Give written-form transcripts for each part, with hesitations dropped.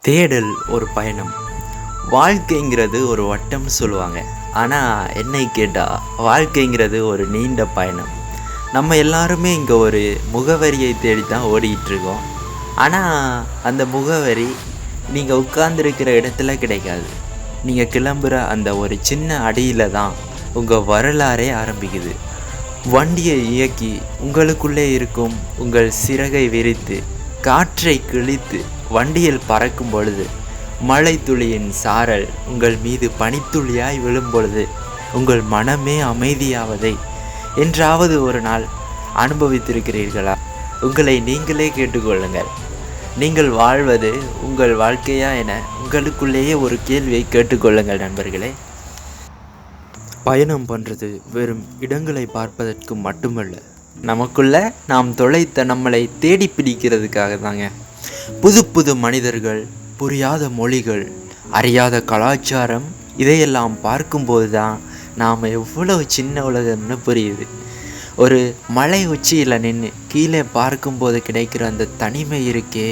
தேடல் ஒரு பயணம். வாழ்க்கைங்கிறது ஒரு வட்டம்னு சொல்லுவாங்க. ஆனால் என்னை கேட்டால் வாழ்க்கைங்கிறது ஒரு நீண்ட பயணம். நம்ம எல்லாருமே இங்கே ஒரு முகவரியை தேடி தான் ஓடிக்கிட்டுருக்கோம். ஆனால் அந்த முகவரி நீங்கள் உட்கார்ந்துருக்கிற இடத்துல கிடைக்காது. நீங்கள் கிளம்புற அந்த ஒரு சின்ன அடியில் தான் உங்கள் வரலாறே ஆரம்பிக்குது. வண்டியை இயக்கி உங்களுக்குள்ளே இருக்கும் உங்கள் சிறகை விரித்து காற்றை கிழித்து வண்டியில் பறக்கும் பொழுது மழை துளியின் சாரல் உங்கள் மீது பனித்துளியாய் விழும் பொழுது உங்கள் மனமே அமைதியாவதை என்றாவது ஒரு நாள் அனுபவித்திருக்கிறீர்களா? உங்களை நீங்களே கேட்டுக்கொள்ளுங்கள். நீங்கள் வாழ்வது உங்கள் வாழ்க்கையா என உங்களுக்குள்ளேயே ஒரு கேள்வியை கேட்டுக்கொள்ளுங்கள் நண்பர்களே. பயணம் பண்ணுறது வெறும் இடங்களை பார்ப்பதற்கு மட்டுமல்ல, நமக்குள்ள நாம் தொலைத்த நம்மளை தேடி பிடிக்கிறதுக்காக தாங்க. புது புது மனிதர்கள், புரியாத மொழிகள், அறியாத கலாச்சாரம், இதையெல்லாம் பார்க்கும்போது தான் நாம் எவ்வளவு சின்ன உலகம்னு புரியுது. ஒரு மலை உச்சியில் நின்று கீழே பார்க்கும்போது கிடைக்கிற அந்த தனிமை இருக்கே,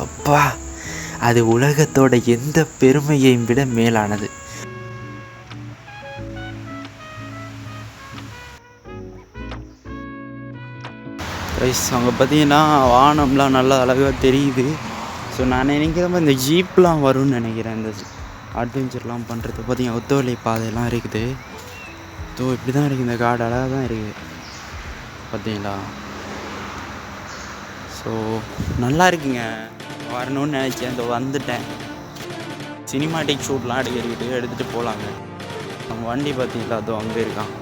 அப்பா, அது உலகத்தோட எந்த பெருமையையும் விட மேலானது. அங்கே பார்த்தீங்கன்னா வானம்லாம் நல்லா அழகாக தெரியுது. ஸோ நான் நினைக்கிற மாதிரி இந்த ஜீப்லாம் வரும்னு நினைக்கிறேன். இந்த அட்வென்ச்சர்லாம் பண்ணுறது பார்த்தீங்கன்னா ஒத்தவழி பாதையெல்லாம் இருக்குது. ஸோ இப்படி தான் இருக்குது, இந்த காடு அழகாக தான் இருக்குது பார்த்தீங்களா. ஸோ நல்லா இருக்குங்க, வரணும்னு நினச்சேன், இந்த வந்துட்டேன். சினிமாட்டிக் ஷூட்லாம் எடுத்துகிட்டு போகலாங்க. நம்ம வண்டி பார்த்தீங்களா, அதோ அங்கே இருக்கான்.